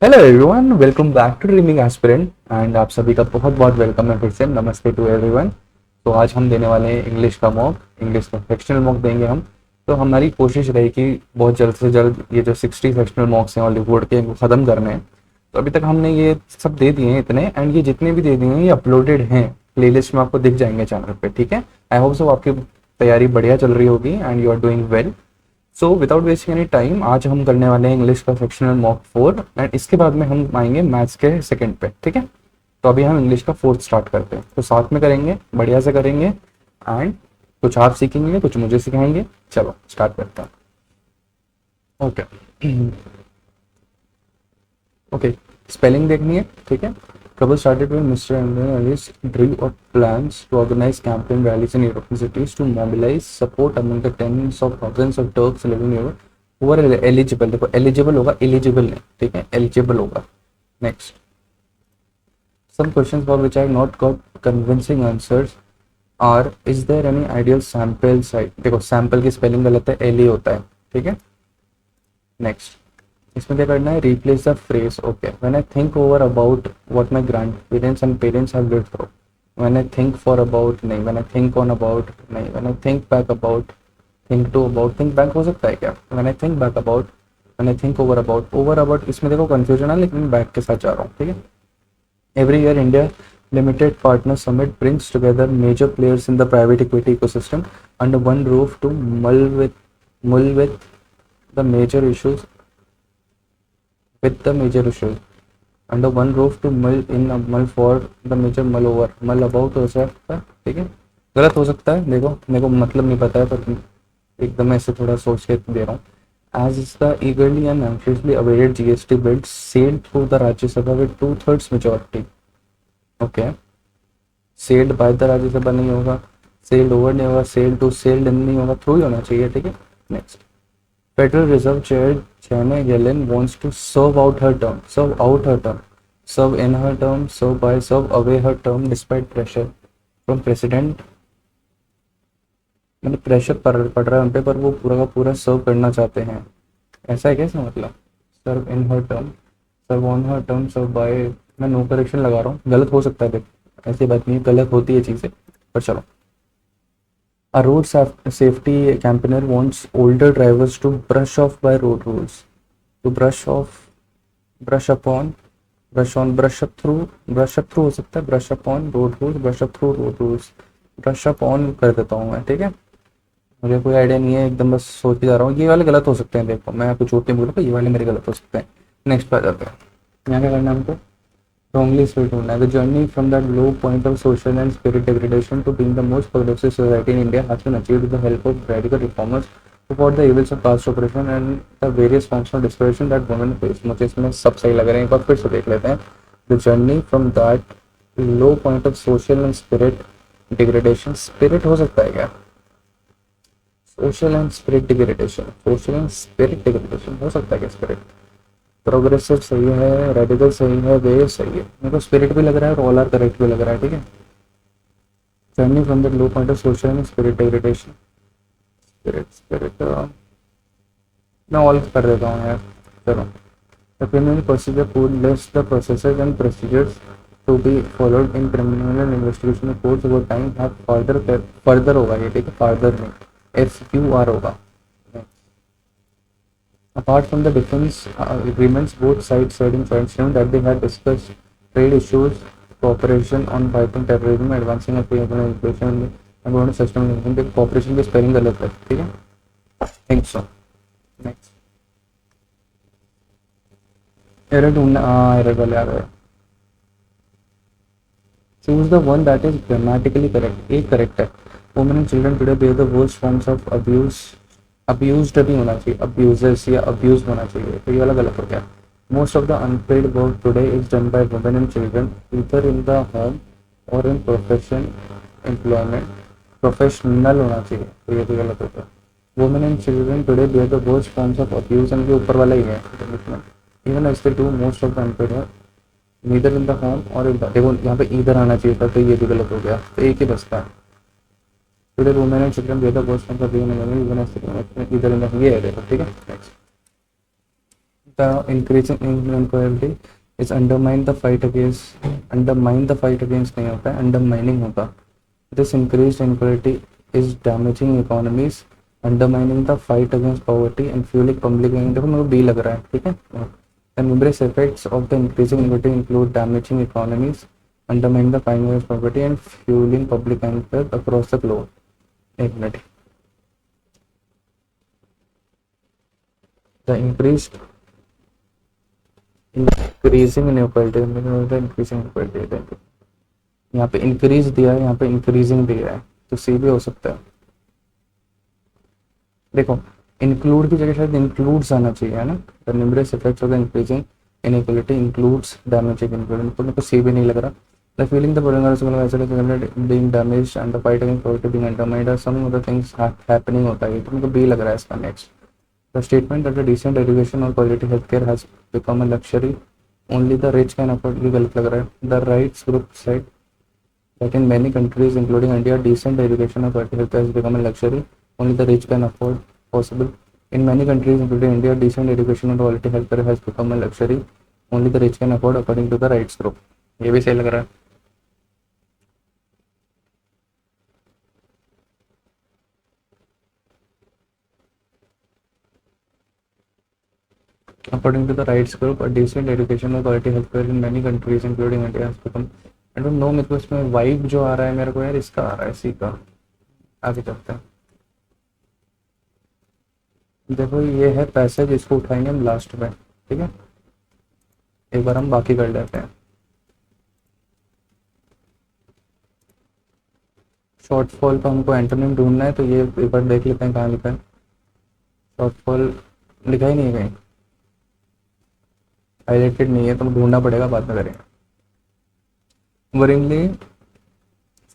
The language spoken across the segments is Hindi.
Hello everyone, welcome back to dreaming aspirant. And आप सभी का बहुत बहुत वेलकम है फिर से। नमस्ते टू एवरीवन। तो आज हम देने वाले हैं इंग्लिश का मॉक, इंग्लिश का सेक्शनल मॉक देंगे हम। तो हमारी कोशिश रहेगी बहुत जल्द से जल्द ये जो 60 सेक्शनल मॉक्स हैं हॉलीवुड के, इनको ख़त्म करने हैं। तो अभी तक हमने ये सब दे दिए हैं इतने, एंड ये जितने भी दे दिए हैं ये अपलोडेड हैं प्लेलिस्ट में, आपको दिख जाएंगे चैनल पे। ठीक है, आई होप सो आपकी तैयारी बढ़िया चल रही होगी and you are doing well. So without wasting any time आज हम करने वाले हैं इंग्लिश का सेक्शनल मॉक 4, एंड इसके बाद में हम आएंगे मैथ्स के सेकंड पे। ठीक है, तो अभी हम इंग्लिश का फोर्थ स्टार्ट करते हैं, तो साथ में करेंगे, बढ़िया से करेंगे। एंड कुछ आप सीखेंगे, कुछ मुझे सिखाएंगे। चलो स्टार्ट करते हैं। ओके ओके, स्पेलिंग देखनी है। ठीक है, trouble started when Mr. Andrew Ellis drew up plans to organize campaign rallies in European cities to mobilize support among the tens of thousands of Turks living in Europe who were eligible। देखो एलिजिबल होगा, एलिजिबल नहीं, ठीक है, एलिजिबल होगा। Next, some questions for which I have not got convincing answers are, is there any ideal sample size। देखो सैम्पल की स्पेलिंग गलत है, एल ही होता है। ठीक है, नेक्स्ट, इसमें क्या करना है, replace the phrase. Okay, when I think over about what my grandparents and parents have lived through. When I think for about नहीं, when I think on about नहीं, when I think back about, think to about, think back हो सकता है क्या, when I think back about, when I think over about, over about इसमें देखो कंफ्यूजन है, लेकिन बैक के साथ जा रहा हूँ। ठीक है, every year India Limited Partner Summit brings together major players in the private equity ecosystem under one roof to mull with the major issues with the major issues under one roof to mull in a mull for the major mull over mull about हो सकता है। ठीक है, गलत हो सकता है, देखो मेरे को मतलब नहीं पता है, पर एकदम ऐसे थोड़ा सोच के दे रहा हूँ। As is the eagerly and anxiously awaited GST bill sailed through the Rajya Sabha with two-thirds majority। Okay, sailed by the Rajya Sabha नहीं होगा, सेल्ड ओवर नहीं होगा, सेल्ड टू सेल्ड नहीं होगा, थ्रू ही होना चाहिए। ठीक है, next, Federal Reserve chair Janet Yellen wants to serve out her term, serve out her term, serve in her term, serve by, serve away her term despite pressure from president. मतलब प्रेशर पड़ रहा है उन पे, पर वो पूरा का पूरा सर्व करना चाहते हैं, ऐसा है क्या इसका मतलब। Serve in her term, serve on her term, serve by, मैं नो करेक्शन लगा रहा हूँ, गलत हो सकता है, देख ऐसी बात नहीं, गलत होती है चीज़ें, पर चलो। A road safety campaigner wants older drivers to brush off by road rules. To brush off, brush upon, brush on, brush up through हो सकता है, brush upon road rules, brush up through road rules, brush up on कर देता हूँ मैं। ठीक है, मुझे कोई आइडिया नहीं है, एकदम बस सोच के जा रहा हूँ। ये वाले गलत हो सकते हैं, देखो मैं कुछ झूठ नहीं बोलूँगा, ये वाले मेरे गलत हो सकते हैं। नेक्स्ट पर जाते हैं, यहाँ क्या करना है हमको, wrongly spelled ढूंढना है। The journey from that low point of social and spirit degradation to being the most progressive society in India has been achieved with the help of radical reformers who fought the evils of caste oppression and the various forms of discrimination that women face। मुझे इसमें सब सही लग रहे हैं, एक बार फिर से देख लेते हैं। The journey from that low point of social and spirit degradation, spirit हो सकता है क्या, social and spirit degradation, social and spirit degradation हो सकता है क्या, spirit, प्रोग्रेसिव सही है, रेडिकल सही है, वे सही है, मेरे को स्पिरिट भी लग रहा है और ऑल आर करेक्ट भी लग रहा है। ठीक है, journey from the low point of social and spirit degradation, spirit spirit मैं ऑल कर देता हूँ यार, चलो। The criminal procedure code list the processes and procedures to be followed in criminal investigation course over time have further होगा ये, ठीक है, फर्दर नहीं, FUR होगा। Apart from the defense agreements, both sides said in joint statement that they had discussed trade issues, cooperation on fighting terrorism, advancing a free education, and going to system implementing cooperation की spelling गलत है। ठीक है, think so। Next, error ढूंढना, error वाले आ गए। Choose the one that is grammatically correct। एक correct है। Women and children today bear the worst forms of abuse। Abused नहीं होना चाहिए, अब्यूजर्स या अब्यूज होना चाहिए, तो ये वाला गलत हो गया। Most of the unpaid work today is done by women and children either in the home और इन प्रोफेशन एम्प्लॉयमेंट, प्रोफेशनल होना चाहिए, तो ये भी गलत होता है। Women and children today bear the worst forms of abuse, इनके ऊपर वाला ही है, even as they do most of the unpaid work neither in the home और देखो यहाँ पे ईदर आना चाहिए था, तो ये भी गलत हो गया, तो एक ही बचता है। Today women and children bear the worst forms of being in even as either in the ये है देखो। ठीक है, next, The increasing inequality is undermine the fight against नहीं होता है, undermining होगा. This increased inequality is damaging economies, undermining the fight against poverty and fueling public enemy. देखो मेरे को बी लग रहा है, ठीक है. The numerous effects of the increasing inequality include damaging economies, undermining the fight against poverty and fueling public anger across the globe. एक minute. The increasing inequality, increasing inequality, यहाँ पे इंक्रीज दिया है, यहाँ पे इंक्रीजिंग दिया है, तो सी भी हो सकता है. देखो इंक्लूड की जगह शायद इंक्लूड्स आना चाहिए, है ना. The numerous effects of the increasing inequality includes damaging inequality, तो मेरे को सी भी नहीं लग रहा. The feeling the being damaged and the fight against poverty being undermined are some of the things happening होता है, तो मेरे को बी लग रहा है इसका. Next, the statement that the decent education और quality health care has become a luxury only the rich can afford, ये गलत लग रहा है. The rights group side that in many countries, including India, decent education or quality health has become a luxury only the rich can afford. Possible. In many countries, including India, decent education or quality health care has become a luxury only the rich can afford, according to the rights group. ये भी सही लग रहा है. According to the rights group, a decent education or quality health care in many countries, including India, has become. I don't know, मेरे को इसमें वाइब जो आ रहा है मेरे को यार, इसका आ रहा है, सी का. आगे चलते हैं. देखो ये है पैसे जिसको उठाएंगे हम लास्ट में, ठीक है. एक बार हम बाकी कर लेते हैं. शॉर्टफॉल का हमको एंटोनिम ढूंढना है, तो ये एक बार देख लेते हैं कहाँ लिखा है. शॉर्टफॉल लिखा ही नहीं है कहीं, हाईलाइटेड नहीं है, तो ढूंढना पड़ेगा, बाद में करेंगे. Worryingly,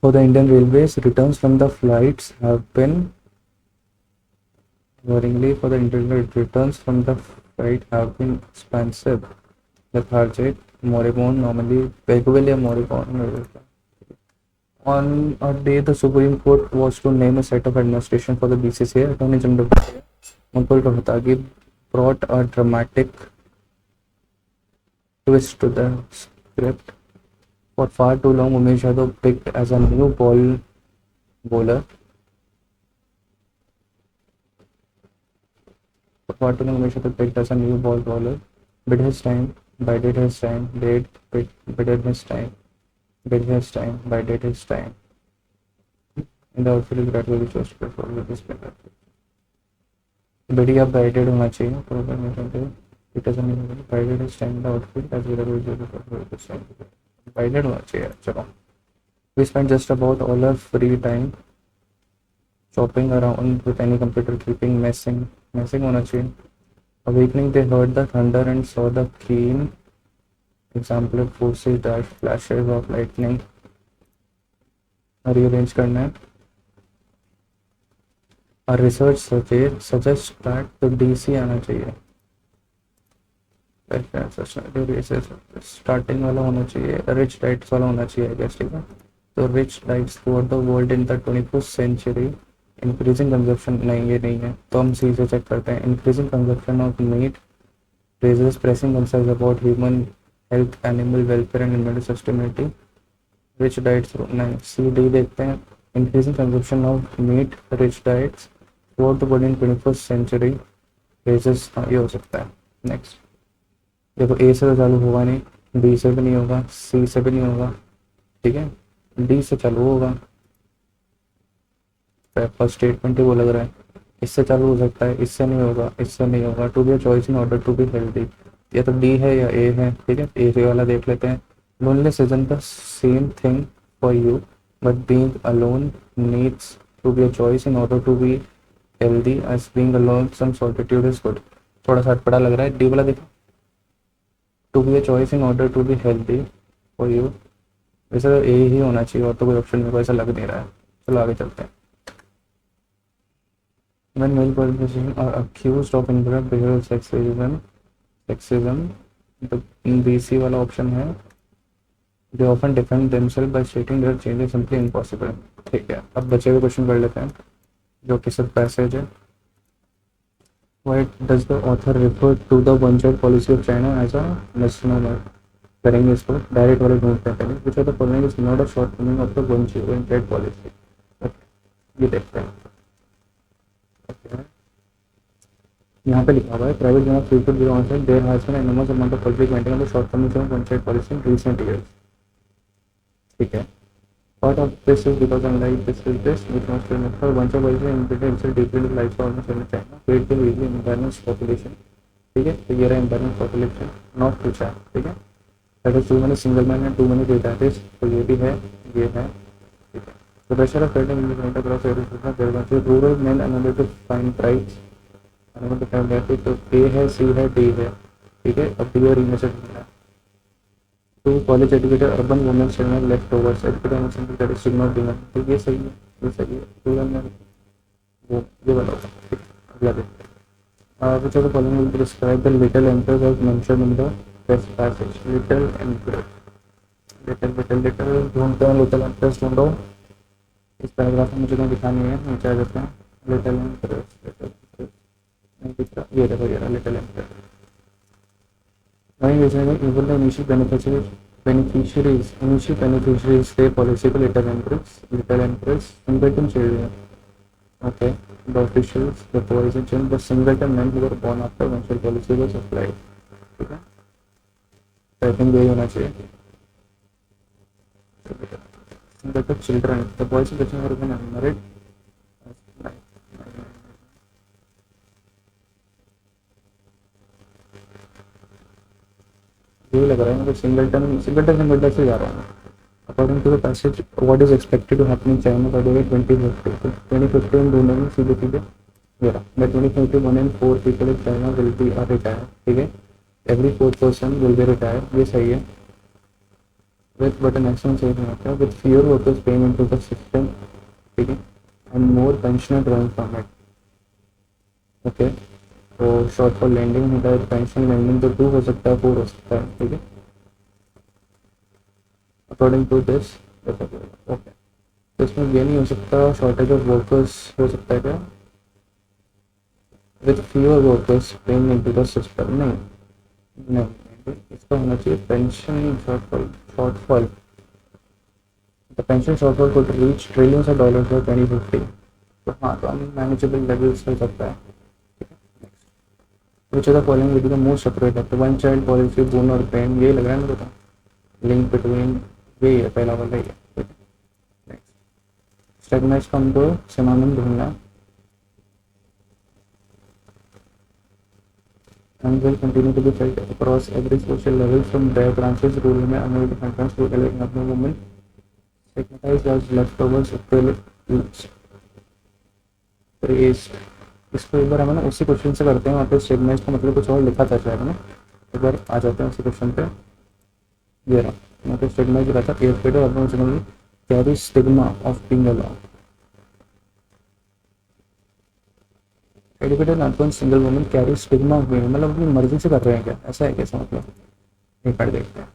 for the Indian Railways, returns from the flights have been. Worryingly, for the returns from the flight have been expensive. Lethargic, moribund, normally peculiar moribund. On a day, the Supreme Court was to name a set of administration for the BCCI. Attorney General Mukul Rohtagi brought a dramatic twist to the script. For far too long, Umesh Yadav picked as a new bowler. For far too long, Umesh Yadav picked as a new bowler. Bided his time, bided his time, bided his time, bided his time, bided his time. In the outfield, Virat Kohli chose to perform with this spinner. बढ़िया bided होना चाहिए. Probably it doesn't mean bided his time in the outfield as Virat Kohli chose to perform with this spinner. Bided होना चाहिए. चलो. We spent just about all our free time shopping around with any computer, keeping messing होना चाहिए. Awakening, they heard the thunder and saw the keen example of forces dash flashes of lightning. Rearrange करना है. Our research suggests that the DC आना चाहिए. स्टार्टिंग वाला होना चाहिए, रिच डाइट्स वाला होना चाहिए, ठीक है. तो rich diets throughout the world in the 21st century. Increasing consumption, नहीं ये नहीं है, तो हम सी से चेक करते हैं. Increasing consumption of meet raises pressing concerns about human health, animal welfare and environmental sustainability. Rich diets, नहीं, सी डी देखते हैं. Increasing consumption of meat, rich diets throughout the world in 21st century raises, ये हो सकता है. नेक्स्ट देखो, ए से तो चालू होगा नहीं, बी से भी नहीं होगा, सी से भी नहीं होगा, ठीक है. डी से चालू होगा. फर्स्ट स्टेटमेंट ही वो लग रहा है. इससे चालू हो सकता है, इससे नहीं होगा, इससे नहीं होगा. To be a choice in order to be healthy, या तो डी है या ए है, ठीक है. ए वाला देख लेते हैं. Loneless isn't the same thing for you, but being alone needs to be a choice in order to be healthy as being alone some solitude is good. थोड़ा सा अटपटा लग रहा है. डी वाला देखो, to be a choice in order to be healthy for you. वैसे तो ए ही होना चाहिए, और तो कोई ऑप्शन मेरे को ऐसा लग नहीं रहा है. चलो आगे चलते हैं. When male politicians are accused of indirect behavioral sexism, the BC वाला ऑप्शन है. They often defend themselves by stating that change is simply impossible. ठीक है, अब बचे हुए क्वेश्चन कर लेते हैं, जो कि सिर्फ पैसेज है. Why does the author refer to the one child policy of China as a misnomer? करेंगे इसको डायरेक्ट वाले ढूंढते हैं पहले which are the following is not a shortcoming of the one child policy. ये देखते हैं. Okay. यहाँ पे लिखा हुआ है private job future zero on side there has been enormous amount of public maintain the shortcomings of one child policy in recent years. ठीक है. Part of this is because unlike this which must be for bunch of also embedded itself deeply into life of almost every China, create the really imbalanced population. ठीक है. तो ये रहा imbalanced population not too shy. ठीक है. That is too many single men and too many databases. तो ये भी है, ये है. ठीक है. The pressure of creating independent across every system there are rural men unable to find price, unable to find that. तो A है, C है, D है. ठीक है. अब D और E में से ढूंढना है. To college educated urban women student leftovers educated centre that is signal dinner. तो ये सही है, ये सही है. रूरल में वो ये बताओ. ठीक है. अगला देखते हैं. which of the following will describe the little emperor as mentioned in the text passage. little emperor, little ढूंढते हैं. little empress ढूंढो. इस पैराग्राफ में मुझे कहीं दिखा नहीं है, नीचे आ जाते हैं. little empress, नहीं दिख रहा. ये देखो, ये रहा little emperor. वहीं बेचने में even the initial beneficiaries stay policy को little empress singleton children. Okay, the officials, the policy change, the singleton men who were born after eventual policy was applied. ठीक है. I think यही होना चाहिए. singleton children, the policy getting were been married. यही लग रहा है मुझे. सिंगलटन से जा रहा हूँ. According to the passage, what is expected to happen in China by the year 2050? तो 2050 में ढूंढने में सीधे सीधे मेरा by 2050 1 in 4 people in China will be retired. ठीक है. Every fourth person will be retired. ये सही है. With but an action सही नहीं होता. With fewer workers paying into the system. ठीक है. And more pensioner drawing from it. Okay. तो शॉर्ट फॉर लैंडिंग होता है. पेंशन लैंडिंग तो 2 हो सकता है, 4 हो सकता है. ठीक है. According to this okay. तो इसमें ये नहीं हो सकता. शॉर्टेज ऑफ वर्कर्स हो सकता है क्या? With fewer workers paying into the system. नहीं, इसका होना चाहिए pension shortfall. The pension shortfall could reach trillions of dollars by 2050. तो हाँ, तो अनमैनेजेबल लेवल्स हो सकता है. Which of the following will be the most appropriate? The one child policy, boon और pain. ये लग रहा है मेरे को. लिंक बिटवीन ये है, पहला वाला ही है. नेक्स्ट स्टेगनाइज का हमको सिनोनिम ढूंढना है. and will continue to be felt across every social level from their branches rural में unable to find to urban women stigmatized as leftovers praised. इसको एक बार हम ना उसी क्वेश्चन से करते हैं. वहाँ पे स्टिग्माइज का मतलब कुछ और लिखा था शायद ना. एक बार आ जाते हैं उसी क्वेश्चन पे. ये रहा. यहाँ पे स्टिग्माइज रहा था. Educated urban women carry stigma of being alone. Educated urban single women carry stigma of being, मतलब अपनी मर्जी से कर रहे हैं क्या? ऐसा है कैसा मतलब? एक बार देखते हैं.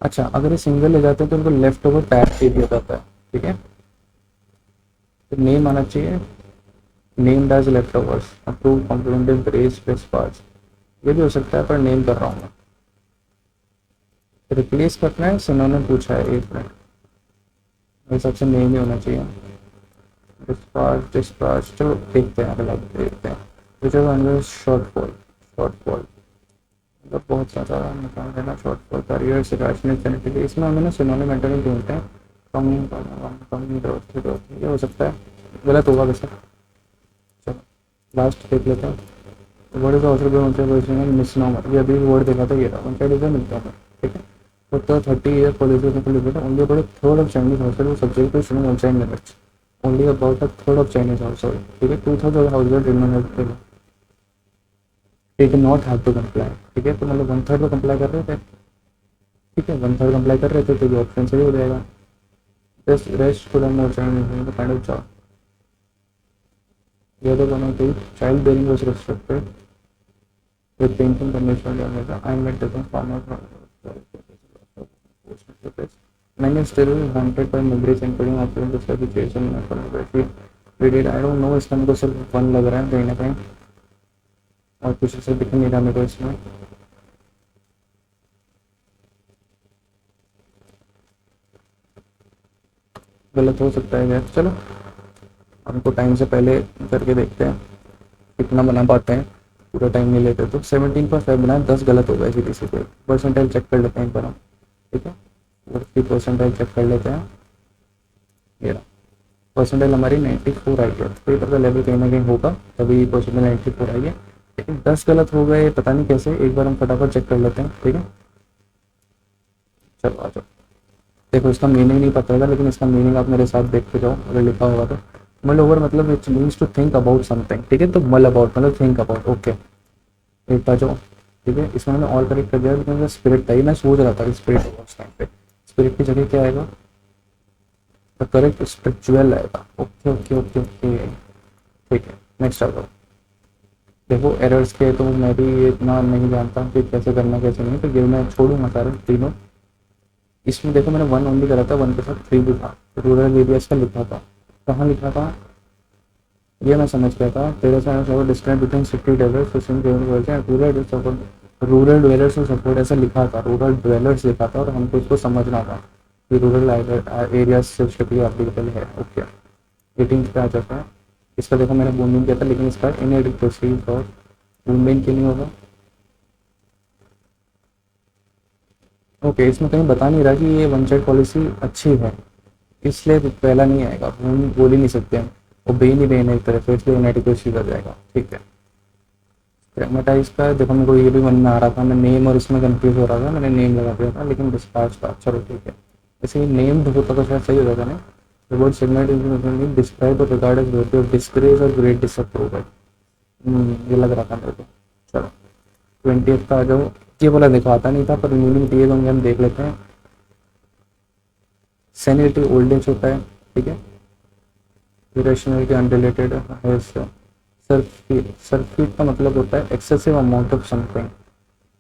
अच्छा, अगर ये सिंगल ले जाते हैं तो उनको लेफ्ट ओवर टैग दे दिया जाता है. ठीक है. तो नेम आना चाहिए. Named as leftovers approve complimented grace plus parts. ये भी हो सकता है, पर नेम कर रहा हूँ मैं. रिप्लेस करना है. सिनोनिम पूछा है. एक मिनट. मेरे हिसाब से नेम ही होना चाहिए. डिस्पार्च. चलो देखते हैं, अगला देखते हैं. Which is under shortfall. मतलब बहुत ज़्यादा निकाल देना. शॉर्टफॉल करियर से राशनल. इसमें हमें ना सिनोनिम एंटोनिम ढूंढते हैं. कम ग्रोथ. ये हो सकता है. गलत होगा वैसे. चलो लास्ट देख लेते हैं. Word is also been misnomer. ये अभी वर्ड देखा था. ये रहा. वन साइड इज मिलता है. ठीक है. तो 30 year policy only about third of Chinese household subject to student outside limits. Only about third of Chinese household. ठीक है. 2/3 household remain not have to comply. ठीक है. तो मतलब 1/3 तो कंप्लाई कर रहे थे. ठीक है. 1/3 कंप्लाई कर रहे थे तो ये ऑप्शन सही हो जाएगा. Just rest for more child the kind of job. The other one of the childbearing was restricted with painful condition. I met different farmers. Many still haunted by memories including after this situation में pornography we did I don't know इसका मेरे को सिर्फ फन लग रहा है कहीं ना कहीं और कुछ ऐसा दिख नहीं रहा मेरे को इसमें गलत हो सकता है यार चलो हमको टाइम से पहले करके देखते हैं कितना बना पाते हैं पूरा टाइम नहीं लेते तो 17.5 बनाए 10 गलत हो गए सीधे सीधे परसेंटाइल चेक कर लेते हैं एक बार हम ठीक है 40% चेक कर लेते हैं ये परसेंटाइल हमारी 94 आई है पेपर का लेवल कहीं ना कहीं होगा तभी परसेंटाइल 94 आई है लेकिन 10 गलत हो गए पता नहीं कैसे एक बार हम फटाफट चेक कर लेते हैं ठीक है चलो आ जाओ देखो इसका मीनिंग नहीं पता होगा लेकिन इसका मीनिंग आप मेरे साथ देखते जाओ अगर लिखा होगा तो मल ओवर मतलब it means to think about something ठीक है तो मल अबाउट मतलब थिंक अबाउट ओके एक बार जाओ ठीक है इसमें मैंने ऑल करेक्ट कर दिया लेकिन स्पिरिट था ये मैं सोच रहा था कि स्पिरिट होगा उस टाइम पे स्पिरिट की जगह क्या आएगा द करेक्ट स्पिरिचुअल आएगा ओके ओके ओके ओके ठीक है नेक्स्ट आ जाओ देखो एरर्स के तो मैं भी इतना नहीं जानता कि कैसे करना कैसे नहीं तो ये मैं छोड़ूंगा सारे तीनों इसमें देखो मैंने वन ओनली करा था वन के साथ थ्री भी था रूरल एरियाज का लिखा था कहाँ लिखा था ये मैं समझ गया था तेरह से distance between city developers rural dwellers में सपोर्ट ऐसा लिखा था रूरल डवेलर्स लिखा था और हमको इसको समझना था कि रूरल एरिया से स्ट्रिक्टली एप्लीकेबल है ओके 18 पे आ जाता है इसका देखो मैंने बूमिंग किया था लेकिन इसका इनएडिक्वेसी और बूमिंग क्यों नहीं होगा ओके इसमें कहीं बता नहीं रहा कि ये वन साइड पॉलिसी अच्छी है इसलिए पहला नहीं आएगा हम बोल ही नहीं सकते हैं वो बे नहीं बेन एक तरह से इसलिए इनएडिक्वेसी कर जाएगा ठीक है ग्रामेटाइज का देखो मेरे को ये भी मन में आ रहा था मैं नेम और इसमें कंफ्यूज हो रहा था मैंने नेम लगा दिया था लेकिन डिस्पैच का चलो ठीक है ऐसे नेम होता तो शायद सही हो जाता ना The word segment is describe or regard as worthy of disgrace or great disapproval. ये लग रहा था मेरे को चलो 20th का आ जाओ ये वाला दिखाता नहीं था पर मीनिंग दिए होंगे हम देख लेते हैं सेनिटी ओल्ड एज होता है ठीक है इरेशनलिटी अनरिलेटेड है सरफीट का मतलब होता है एक्सेसिव अमाउंट ऑफ समथिंग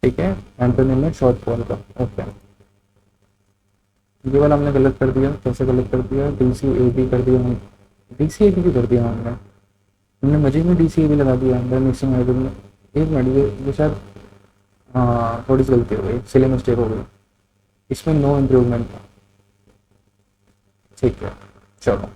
ठीक है एंटोनिम में शॉर्ट फॉल का ओके ये वाला हमने गलत कर दिया कैसे गलत कर दिया डी सी ए बी कर दिया हम डी सी ए बी भी कर दिया हमने मजे में डी सी ए बी लगा दिया अंडर मिक्सिंग हाइब्रिड में एक मिनट ये शायद हाँ थोड़ी सी गलती हो गई सिले मिस्टेक हो गई इसमें नो इम्प्रूवमेंट था ठीक है चलो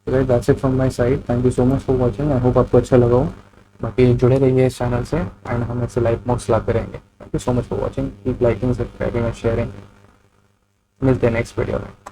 तो that's it from my side thank you so much for watching I hope आपको अच्छा लगा हो बाकी जुड़े रहिए इस चैनल से एंड हम ऐसे लाइव मोड्स लाते रहेंगे thank you so much for watching keep liking subscribing and sharing मिलते हैं नेक्स्ट वीडियो में